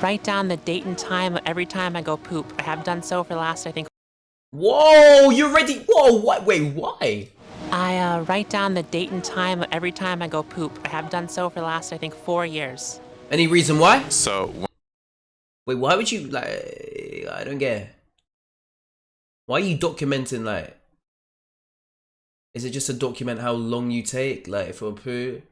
write down the date and time every time I go poop. I have done so for the last, I think. Whoa, you're ready? Whoa, what? Wait, why? I write down the date and time every time I go poop. I have done so for the last, I think, 4 years. Any reason why? So, Wait, why would you, like, I don't get it. Why are you documenting, like, is it just to document how long you take, like, for a poo?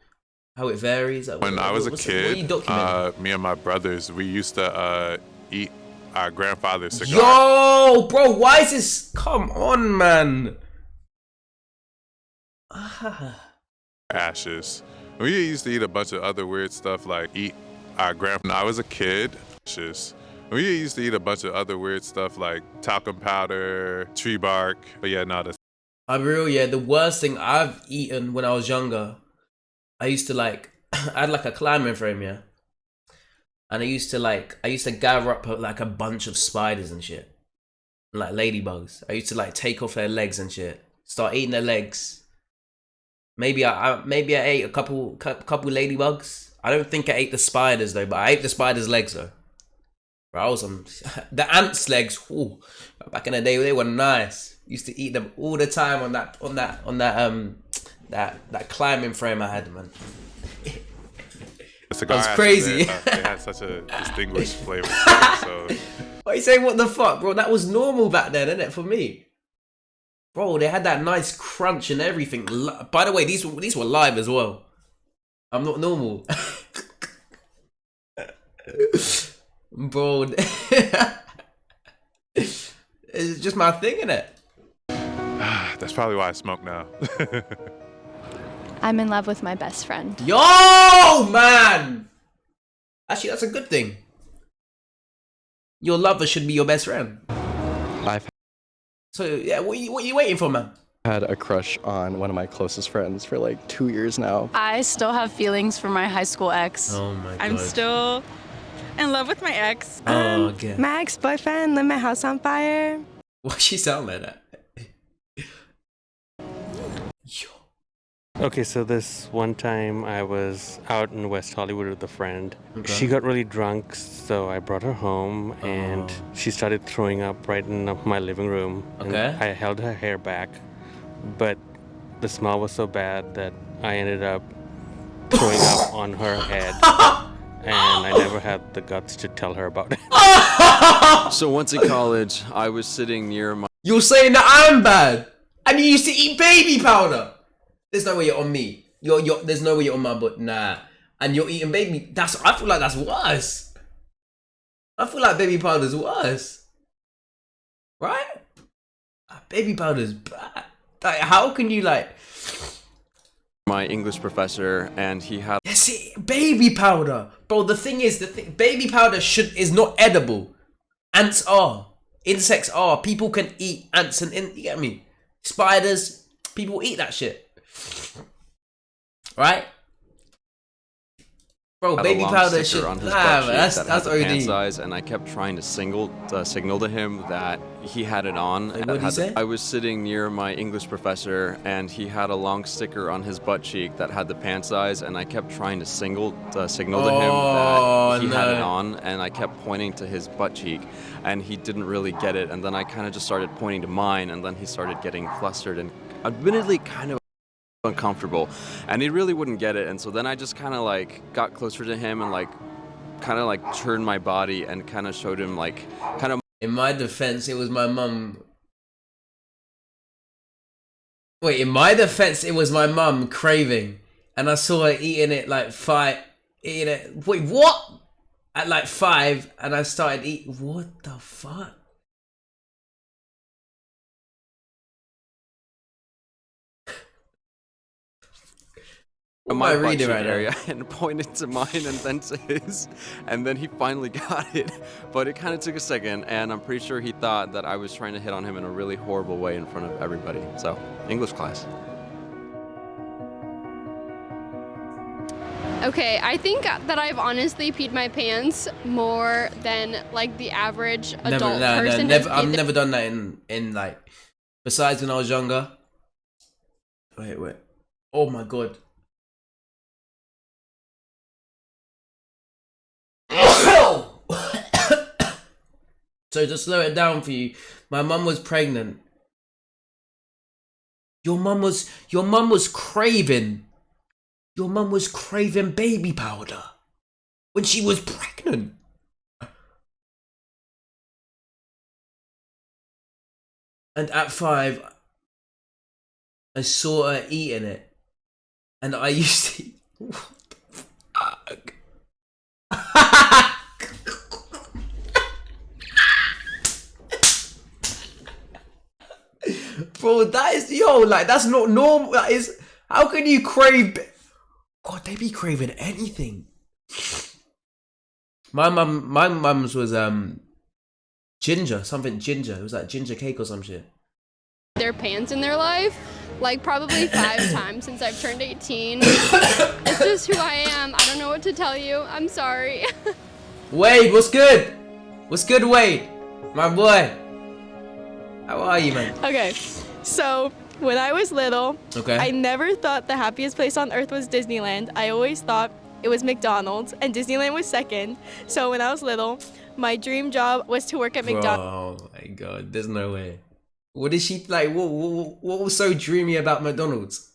How it varies? Like, when I was a what are kid, you documenting? me and my brothers, we used to eat our grandfather's cigar Yo, bro, why is this? Come on, man. ashes. We used to eat a bunch of other weird stuff like eat our When I was a kid, ashes. We used to eat a bunch of other weird stuff like talcum powder, tree bark. But yeah, no, that's I'm real, yeah. The worst thing I've eaten when I was younger, I used to like, I had like a climbing frame, yeah. And I used to gather up like a bunch of spiders and shit. Like ladybugs. I used to like take off their legs and shit. Start eating their legs. Maybe I ate a couple ladybugs. I don't think I ate the spiders though, but I ate the spiders' legs though. Bro, I was on the ants' legs. Ooh, back in the day, they were nice. Used to eat them all the time on that climbing frame I had, man. the cigar. That's ashes, crazy. They had such a distinguished flavor. So Why are you saying what the fuck, bro? That was normal back then, innit? For me, bro, they had that nice crunch and everything. By the way, these were live as well. I'm not normal, bro. It's just my thing, innit? that's probably why I smoke now. I'm in love with my best friend. Yo, man. Actually, that's a good thing. Your lover should be your best friend. So yeah, what are you waiting for, man? Had a crush on one of my closest friends for like 2 years now. I still have feelings for my high school ex. Oh my god. I'm still in love with my ex. Oh, okay. My ex-boyfriend lit my house on fire. Why she sound like that? Yo. Okay, so this one time I was out in West Hollywood with a friend. Okay. She got really drunk, so I brought her home and she started throwing up right in my living room. And Okay. I held her hair back, but the smell was so bad that I ended up throwing up on her head. And I never had the guts to tell her about it. So once in college, I was sitting near my You're saying that I'm bad, and you used to eat baby powder. There's no way you're on me. There's no way you're on my butt. Nah. And you're eating baby. I feel like that's worse. I feel like baby powder's worse. Right? Baby powder's bad. Like, how can you like? my English professor, and he had Yeah, see, baby powder, bro. The thing is, baby powder is not edible. Ants are. Insects are. People can eat ants and you get me? Spiders. People eat that shit. Right? Bro, had a baby long powder sticker should. on his Nah, butt man, cheek that's that had the pant OD. size, and I kept trying to signal to him that he had it on. Wait, what'd he say? I was sitting near my English professor, and he had a long sticker on his butt cheek that had the pant size, and I kept trying to signal to him that he had it on, and I kept pointing to his butt cheek, and he didn't really get it, and then I kind of just started pointing to mine, and then he started getting flustered and admittedly kind of uncomfortable, and he really wouldn't get it, and so then I just kind of like got closer to him and like kind of like turned my body and kind of showed him like kind of. In my defense, it was my mum. Wait, in my defense, it was my mum craving, and I saw her eating it like eating it. Wait, what? At like 5, and I started eating. What the fuck? What am I my butt reading cheek right area now? and pointed to mine and then to his, and then he finally got it, but it kind of took a second, and I'm pretty sure he thought that I was trying to hit on him in a really horrible way in front of everybody. So, English class. Okay, I think that I've honestly peed my pants more than like the average adult person. has I've peed never done that in like. Besides when I was younger. Wait. Oh my god. So to slow it down for you, my mum was pregnant. Your mum was craving baby powder when she was pregnant. And at 5, I saw her eating it. And I used to... What the fuck? Bro, that is... Yo, like, that's not normal. That is... How can you crave... God, they be craving anything. My mum's was, ginger. Something ginger. It was like ginger cake or some shit. Their pants in their life, like probably 5 times since I've turned 18. It's just who I am. I don't know what to tell you. I'm sorry. Wade, what's good? What's good, Wade? My boy. How are you, man? Okay, so when I was little, Okay. I never thought the happiest place on earth was Disneyland. I always thought it was McDonald's, and Disneyland was second. So when I was little, my dream job was to work at McDonald's. Oh my god, there's no way. What is she like? What was so dreamy about McDonald's?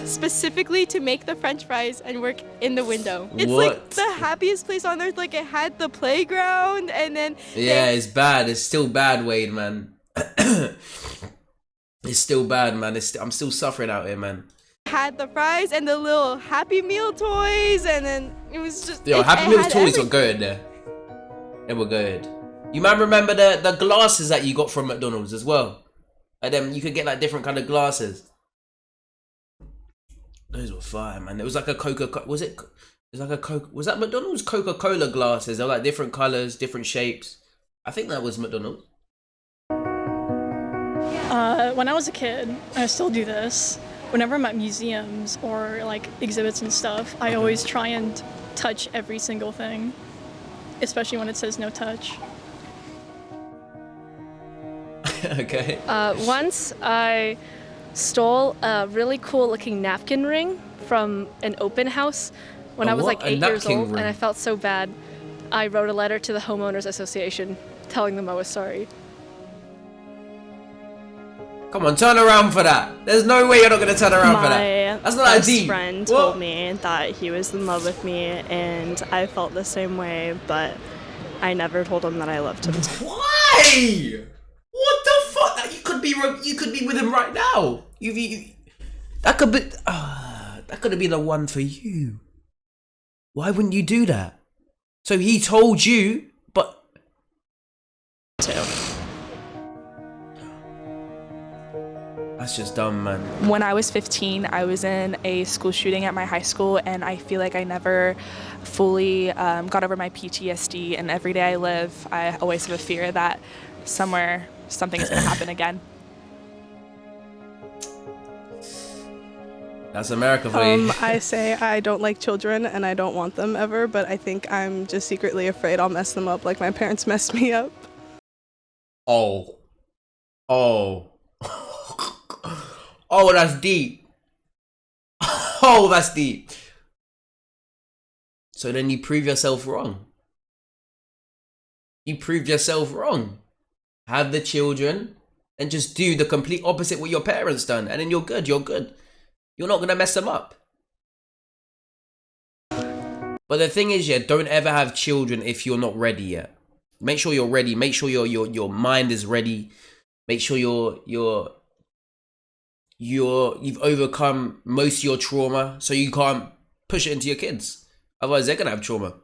Specifically to make the French fries and work in the window. It's What? like the happiest place on earth. Like it had the playground, and then Yeah, it's bad. It's still bad, Wade, man. It's still bad, man. I'm still suffering out here, man. had the fries and the little Happy Meal toys, and then it was just Yo, Happy it Meal had toys were everything. good there. They were good. You might remember the glasses that you got from McDonald's as well. And then you could get like different kind of glasses. Those were fire, man. It was like a Coca-Cola. Was it? It was like a Coke. Was that McDonald's Coca-Cola glasses? They were like different colors, different shapes. I think that was McDonald's. When I was a kid, I still do this. Whenever I'm at museums or like exhibits and stuff, I always try and touch every single thing, especially when it says no touch. Okay. Once I stole a really cool looking napkin ring from an open house when I was like 8 years old, and I felt so bad. I wrote a letter to the homeowners association telling them I was sorry. Come on, turn around for that. There's no way you're not gonna turn around for that. That's not that deep. My friend told me that he was in love with me, and I felt the same way, but I never told him that I loved him. Why? What the fuck? That you could be with him right now. That could have been the one for you. Why wouldn't you do that? So he told you, but that's just dumb, man. When I was 15, I was in a school shooting at my high school, and I feel like I never fully got over my PTSD, and every day I live, I always have a fear that somewhere something's gonna happen again. That's America for you. I say I don't like children and I don't want them ever, but I think I'm just secretly afraid I'll mess them up like my parents messed me up. Oh, that's deep. Oh, that's deep. So then you prove yourself wrong. You prove yourself wrong. Have the children and just do the complete opposite what your parents done, and then you're good. You're good. You're not gonna mess them up. But the thing is, yeah, don't ever have children if you're not ready yet. Make sure you're ready. Make sure your mind is ready. Make sure you've overcome most of your trauma, so you can't push it into your kids. Otherwise, they're gonna have trauma.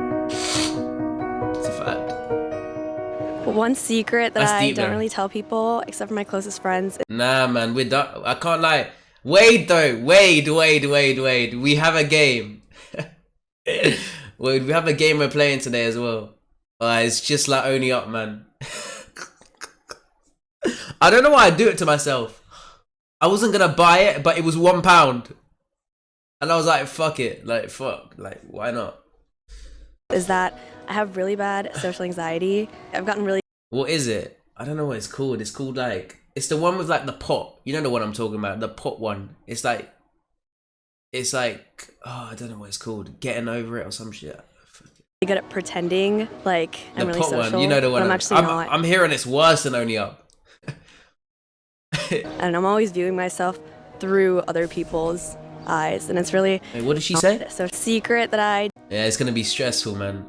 It's a fact. One secret that That's I deep, don't though. really tell people, except for my closest friends. Nah, man, we're done. I can't lie. Wade, though. Wade. We have a game. Wade, we have a game we're playing today as well. It's just like Only Up, man. I don't know why I do it to myself. I wasn't gonna buy it, but it was £1. And I was like, fuck it. Like, fuck. Like, why not? Is that I have really bad social anxiety. I've gotten really. What is it? I don't know what it's called. It's called like... It's the one with like the pot. You know the one I'm talking about? The pot one. It's like... Oh, I don't know what it's called. Getting over it or some shit. good at pretending like The I'm really pot social. one, you know the one. But I'm actually not. I'm hearing it's worse than Only Up. And I'm always viewing myself through other people's eyes, and it's really. Wait, what did she say? So secret that I. Yeah, it's gonna be stressful, man.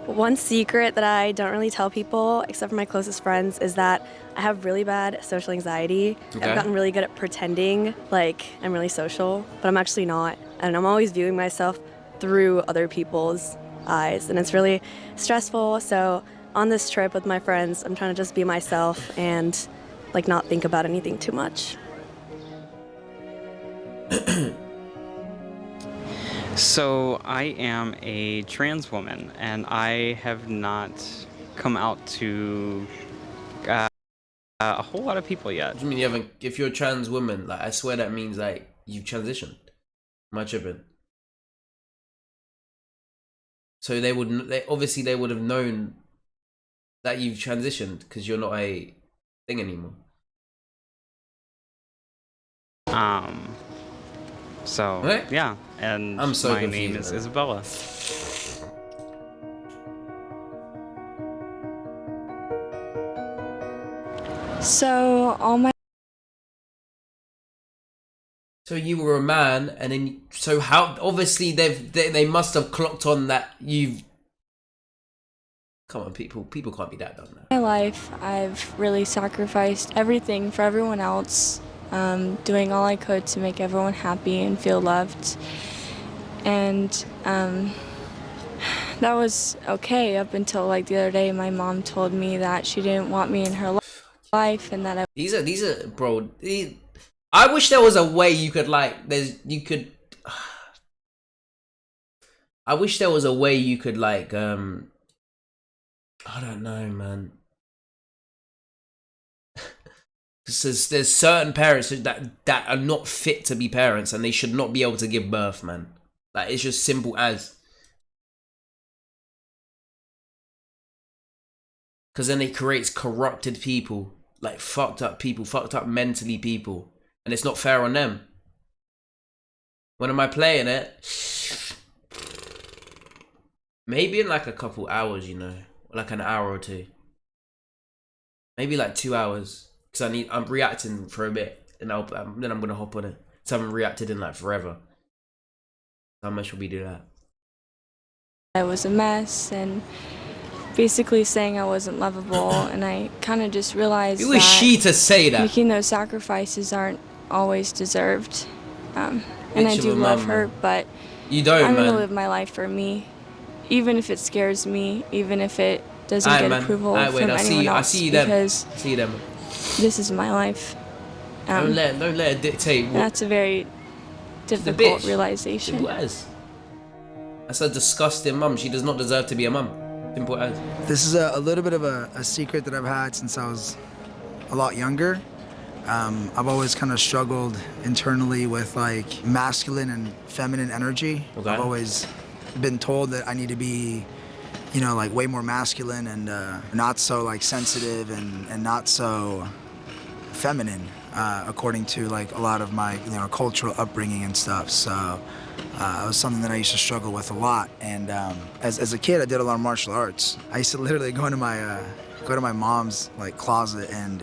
One secret that I don't really tell people, except for my closest friends, is that I have really bad social anxiety. Okay. I've gotten really good at pretending like I'm really social, but I'm actually not. And I'm always viewing myself through other people's eyes, and it's really stressful. So on this trip with my friends, I'm trying to just be myself and like not think about anything too much. So I am a trans woman, and I have not come out to a whole lot of people yet. What do you mean you haven't? If you're a trans woman, like I swear that means like you've transitioned. Am I tripping? So they would, obviously they would have known that you've transitioned because you're not a thing anymore. So What? yeah, and I'm so my confused, name is man. Isabella. So all my So you were a man, and then so how? Obviously they must have clocked on that you've. Come on, people can't be that dumb now. my life, I've really sacrificed everything for everyone else, doing all I could to make everyone happy and feel loved. And that was okay up until like the other day. My mom told me that she didn't want me in her life, and that I. These are bro. I wish there was a way you could I wish there was a way you could like I don't know, man. There's certain parents that are not fit to be parents, and they should not be able to give birth, man. Like it's just simple as. Because then it creates corrupted people, like fucked up people, fucked up mentally people, and it's not fair on them. When am I playing it? Maybe in like a couple hours, you know, like an hour or two. Maybe like 2 hours, because I'm reacting for a bit, and then I'm gonna hop on it. So I haven't reacted in like forever. How much will we do that? I was a mess and basically saying I wasn't lovable, and I kind of just realized Who is she to say that? making those sacrifices aren't always deserved. And I Bitch of do a love mum, her, man. but You don't, I'm gonna man. live my life for me, even if it scares me, even if it doesn't Alright, get man. approval Alright, wait, from I see anyone you. I else, see you then. because See you then. Man. this is my life. Don't let her dictate. And that's a very She's a difficult bitch. realization. Simple as. That's a disgusting mum. She does not deserve to be a mum. Simple as. This is a little bit of a secret that I've had since I was a lot younger. I've always kind of struggled internally with like masculine and feminine energy. Okay. I've always been told that I need to be, you know, like way more masculine and not so like sensitive and not so feminine, according to like a lot of my, you know, cultural upbringing and stuff. So it was something that I used to struggle with a lot. And as a kid, I did a lot of martial arts. I used to literally go into my mom's like closet and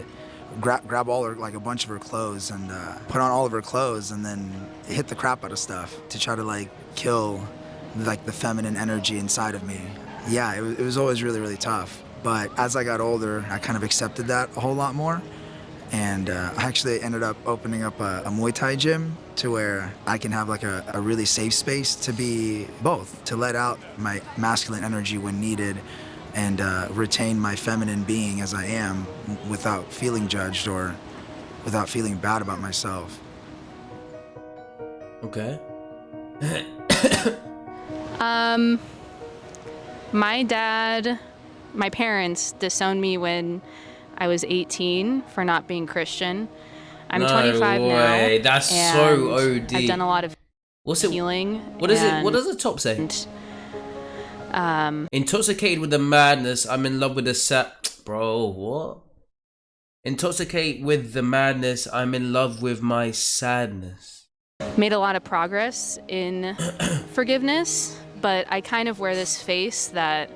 grab all her, like a bunch of her clothes and put on all of her clothes and then hit the crap out of stuff to try to like kill like the feminine energy inside of me. Yeah, it was always really, really tough. But as I got older, I kind of accepted that a whole lot more. And I actually ended up opening up a Muay Thai gym to where I can have like a really safe space to be both, to let out my masculine energy when needed and retain my feminine being as I am without feeling judged or without feeling bad about myself. Okay. My parents disowned me when I was 18 for not being Christian. I'm No 25 way. now. That's and so OD. I've done a lot of What's it? healing. What is it? and, What does the top say? Intoxicated with the madness, I'm in love with the Bro, what? Intoxicate with the madness, I'm in love with my sadness. Made a lot of progress in forgiveness, but I kind of wear this face that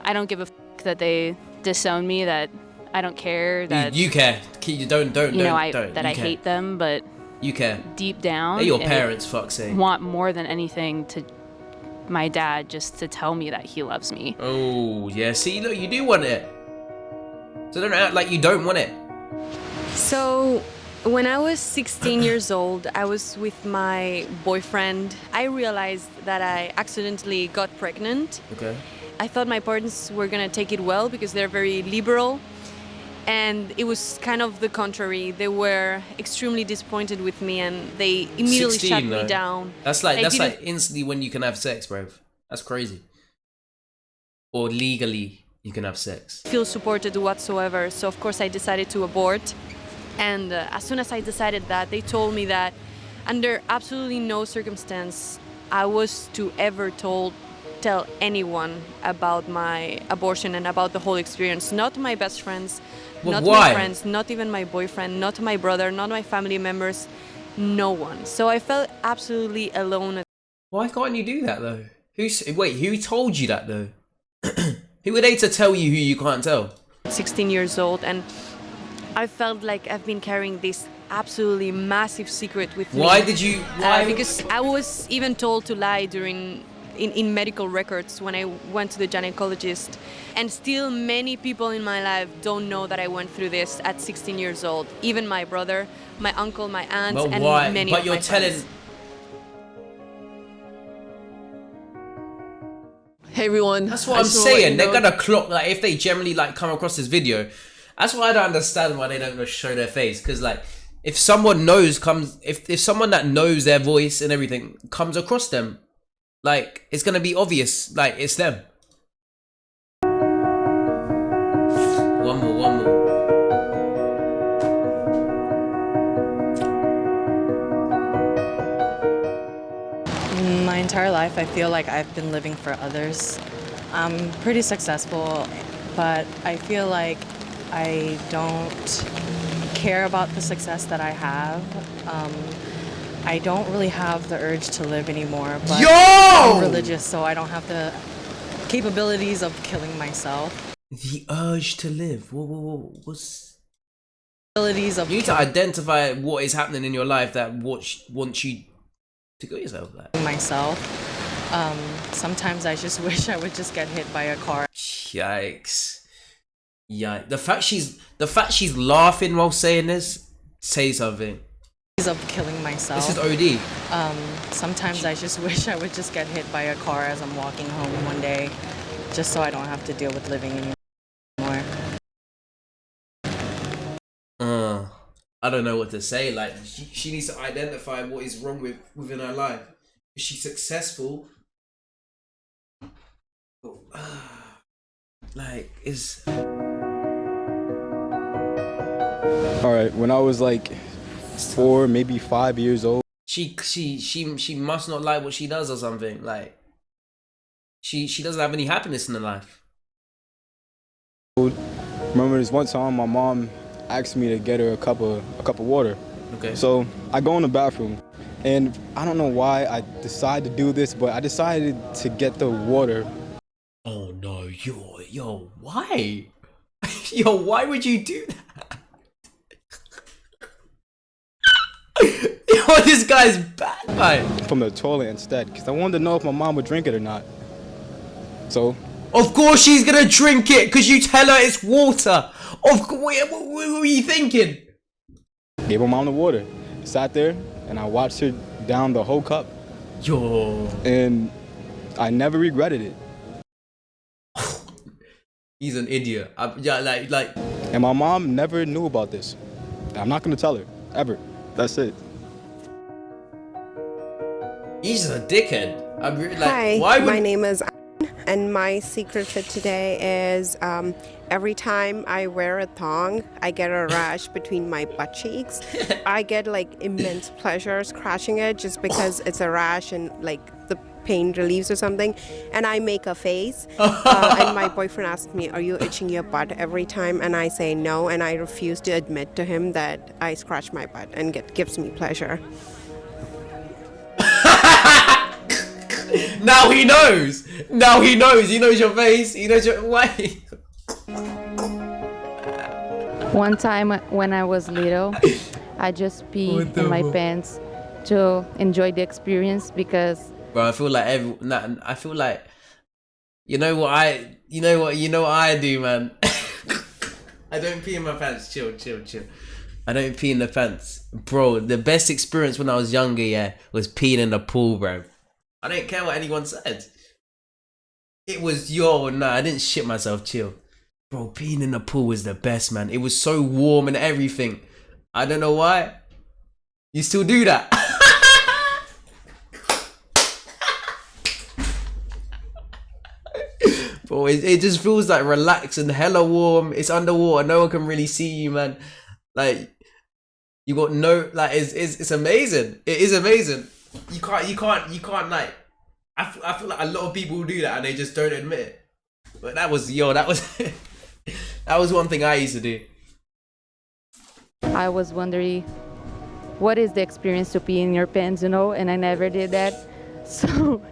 I don't give a that they disown me, that I don't care, that you care. You don't. I hate them, but you care deep down. They're your parents, fuck's sake. Want more than anything to my dad just to tell me that he loves me. Oh yeah, see, look, you do want it. So don't act like you don't want it. So, when I was 16 years old, I was with my boyfriend. I realized that I accidentally got pregnant. Okay. I thought my parents were gonna take it well because they're very liberal. And it was kind of the contrary. They were extremely disappointed with me and they immediately 16, shut though. me down. That's like instantly when you can have sex, bro. That's crazy. Or legally you can have sex. Feel supported whatsoever. So of course I decided to abort. And as soon as I decided that, they told me that under absolutely no circumstance I was to ever tell anyone about my abortion and about the whole experience. Not my best friends, not my friends, not even my boyfriend, not my brother, not my family members, no one. So I felt absolutely alone. Why can't you do that though? Who told you that though? Who are they to tell you who you can't tell? 16 years old, and I felt like I've been carrying this absolutely massive secret with me. Why did you? Why? Because I was even told to lie in medical records when I went to the gynecologist. And still many people in my life don't know that I went through this at 16 years old. Even my brother, my uncle, my aunt, and many of my friends. Hey everyone. That's what I'm saying. They're gonna clock, like, if they generally like come across this video. That's why I don't understand why they don't show their face. Because like, if someone if someone that knows their voice and everything comes across them, like, it's gonna be obvious, like, it's them. One more. My entire life, I feel like I've been living for others. I'm pretty successful, but I feel like I don't care about the success that I have. I don't really have the urge to live anymore, but I'm religious, so I don't have the capabilities of killing myself. The urge to live. What's... Abilities of... You need to identify what is happening in your life that wants you to kill yourself. Myself. Sometimes I just wish I would just get hit by a car. Yikes. Yeah. The fact she's laughing while saying this, say something. Of killing myself. This is OD. Sometimes I just wish I would just get hit by a car as I'm walking home one day, just so I don't have to deal with living anymore. I don't know what to say. Like, she needs to identify what is wrong within her life. Is she successful? Like, is... Alright, when I was like 4, maybe 5 years old. She must not like what she does or something. Like, she doesn't have any happiness in her life. Remember this one time my mom asked me to get her a cup of water. Okay. So I go in the bathroom, and I don't know why I decided to do this, but I decided to get the water. Oh no, yo, why? Yo, why would you do that? Yo, this guy's bad, man. From the toilet instead, because I wanted to know if my mom would drink it or not. So. Of course she's gonna drink it, because you tell her it's water. What were you thinking? Gave my mom the water. Sat there, and I watched her down the whole cup. Yo. And I never regretted it. He's an idiot. Like. And my mom never knew about this. I'm not gonna tell her, ever. That's it. He's a dickhead. Hi, why my name is Anne, and my secret for today is every time I wear a thong, I get a rash between my butt cheeks. I get like immense pleasure scratching it just because it's a rash and like the pain relieves or something. And I make a face. And my boyfriend asked me, "Are you itching your butt every time?" And I say no, and I refuse to admit to him that I scratch my butt and gives me pleasure. Now he knows. Now he knows. He knows your face. He knows your way. One time when I was little, I just peed in my pants to enjoy the experience because. Bro, I feel like I feel like, you know what I do, man. I don't pee in my pants. Chill. I don't pee in the pants, bro. The best experience when I was younger, yeah, was peeing in the pool, bro. I don't care what anyone said. It was I didn't shit myself. Chill. Bro, peeing in the pool was the best, man. It was so warm and everything. I don't know why. You still do that? Bro, it just feels like relaxed and hella warm. It's underwater. No one can really see you, man. Like, you got no, like, it's amazing. It is amazing. You can't like, I feel like a lot of people do that and they just don't admit it. But that was that was one thing I used to do. I was wondering, what is the experience to pee in your pants, and I never did that. So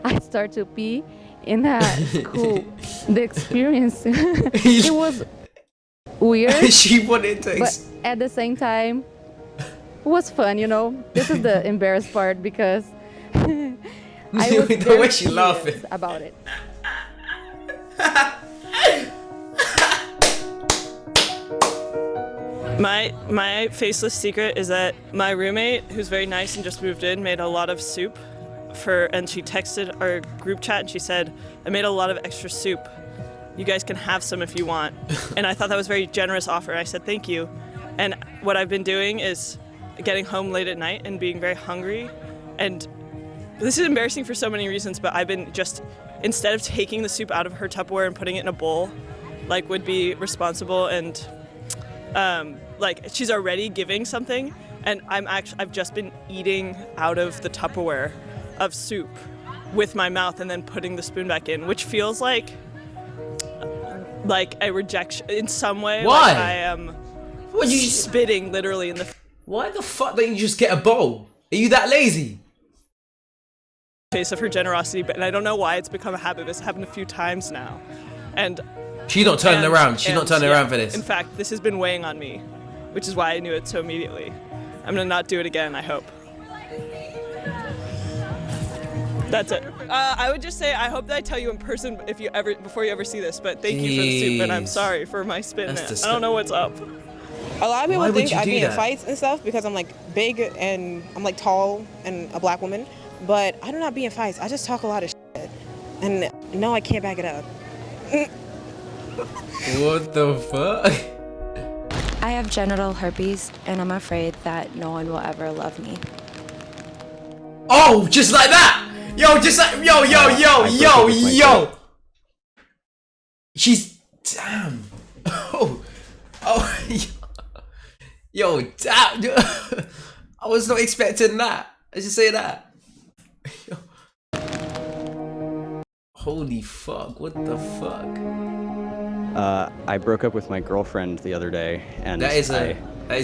I started to pee in school. The experience, it was weird. She wanted to. But at the same time, it was fun, This is the embarrassed part because I was the way she laughing about it. My faceless secret is that my roommate, who's very nice and just moved in, made a lot of soup and she texted our group chat and she said, I made a lot of extra soup. You guys can have some if you want. And I thought that was a very generous offer. I said, thank you. And what I've been doing is getting home late at night and being very hungry. And this is embarrassing for so many reasons, but I've been just, instead of taking the soup out of her Tupperware and putting it in a bowl, like would be responsible and like she's already giving something, and I've just been eating out of the Tupperware of soup with my mouth and then putting the spoon back in, which feels like a rejection in some way. Why? Like I am spitting literally in the. Why the fuck don't you just get a bowl? Are you that lazy? Face of her generosity, but I don't know why it's become a habit. It's happened a few times now, and. She's not turning around. She's not turning around for this. In fact, this has been weighing on me, which is why I knew it so immediately. I'm gonna not do it again, I hope. That's it. I would just say I hope that I tell you in person before you ever see this. But thank you for the soup, and I'm sorry for my spit in it. I don't know what's up. A lot of people think I be in fights and stuff because I'm like big and I'm like tall and a black woman, but I do not be in fights. I just talk a lot of shit, and no, I can't back it up. What the fuck? I have genital herpes, and I'm afraid that no one will ever love me. Oh, just like that! Yo, just like yo. She's damn. Oh, yo, damn. I was not expecting that. Let's just say that. Holy fuck! What the fuck? I broke up with my girlfriend the other day, and that is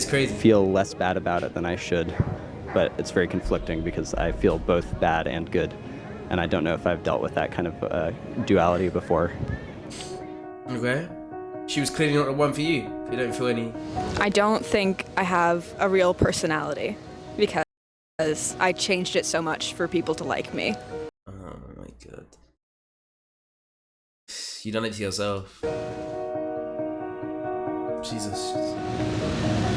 crazy. I feel less bad about it than I should, but it's very conflicting because I feel both bad and good, and I don't know if I've dealt with that kind of duality before. Okay. She was clearly not the one for you. If you don't feel any. I don't think I have a real personality because I changed it so much for people to like me. Oh my god. You done it to yourself. Jesus.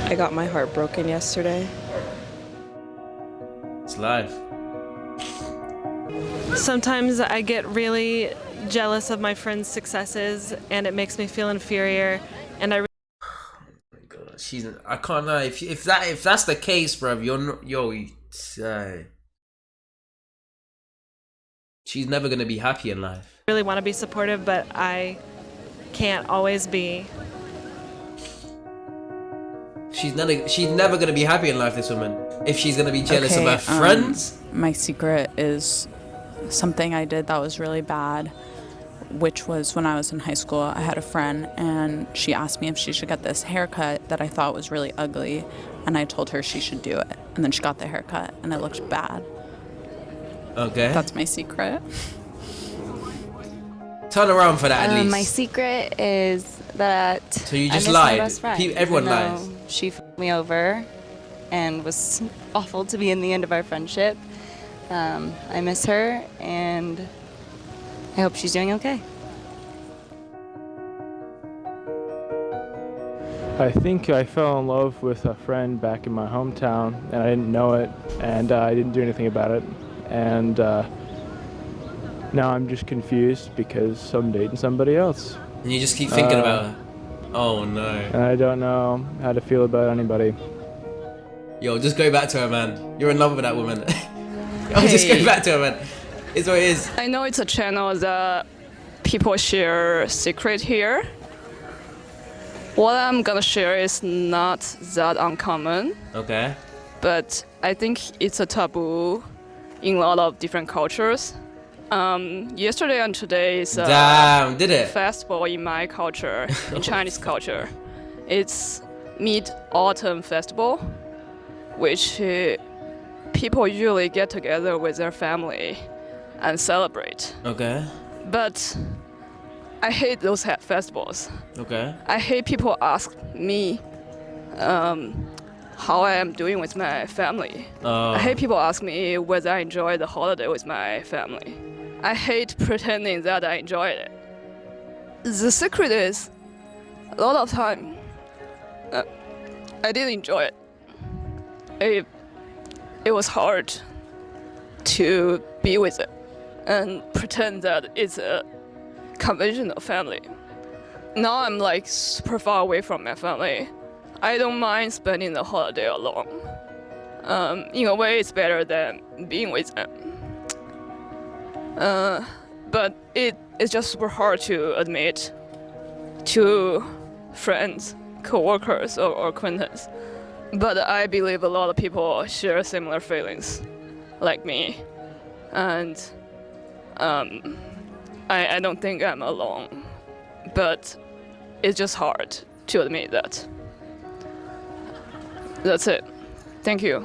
I got my heart broken yesterday. It's life. Sometimes I get really jealous of my friends' successes, and it makes me feel inferior. And I. Oh my god, I can't lie. If that's the case, bruv, you're not. She's never gonna be happy in life. Really want to be supportive, but I can't always be. She's never gonna be happy in life, this woman. If she's gonna be jealous of her friends. My secret is something I did that was really bad, which was when I was in high school. I had a friend and she asked me if she should get this haircut that I thought was really ugly, and I told her she should do it. And then she got the haircut and it looked bad. Okay. That's my secret. Turn around for that at least. My secret is that So you I just miss my lied. best friend, Everyone even though lies. She fucked me over and was awful to be in the end of our friendship. I miss her and I hope she's doing okay. I think I fell in love with a friend back in my hometown, and I didn't know it, and I didn't do anything about it. And now I'm just confused because I'm dating somebody else. And you just keep thinking about her. Oh no. And I don't know how to feel about anybody. Yo, just go back to her, man. You're in love with that woman. Yo, just go back to her, man. It's what it is. I know it's a channel that people share secret here. What I'm gonna share is not that uncommon. Okay. But I think it's a taboo in a lot of different cultures. Yesterday and today is a festival in my culture, in Chinese culture. It's Mid-Autumn Festival, which people usually get together with their family and celebrate. Okay. But I hate those festivals. Okay. I hate people ask me how I am doing with my family. I hate people ask me whether I enjoy the holiday with my family. I hate pretending that I enjoyed it. The secret is, a lot of time, I didn't enjoy it. It was hard to be with it and pretend that it's a conventional family. Now I'm like super far away from my family. I don't mind spending the holiday alone. In a way, it's better than being with them. But it's just super hard to admit to friends, co-workers, or acquaintances. But I believe a lot of people share similar feelings like me. And I don't think I'm alone. But it's just hard to admit that. That's it. Thank you.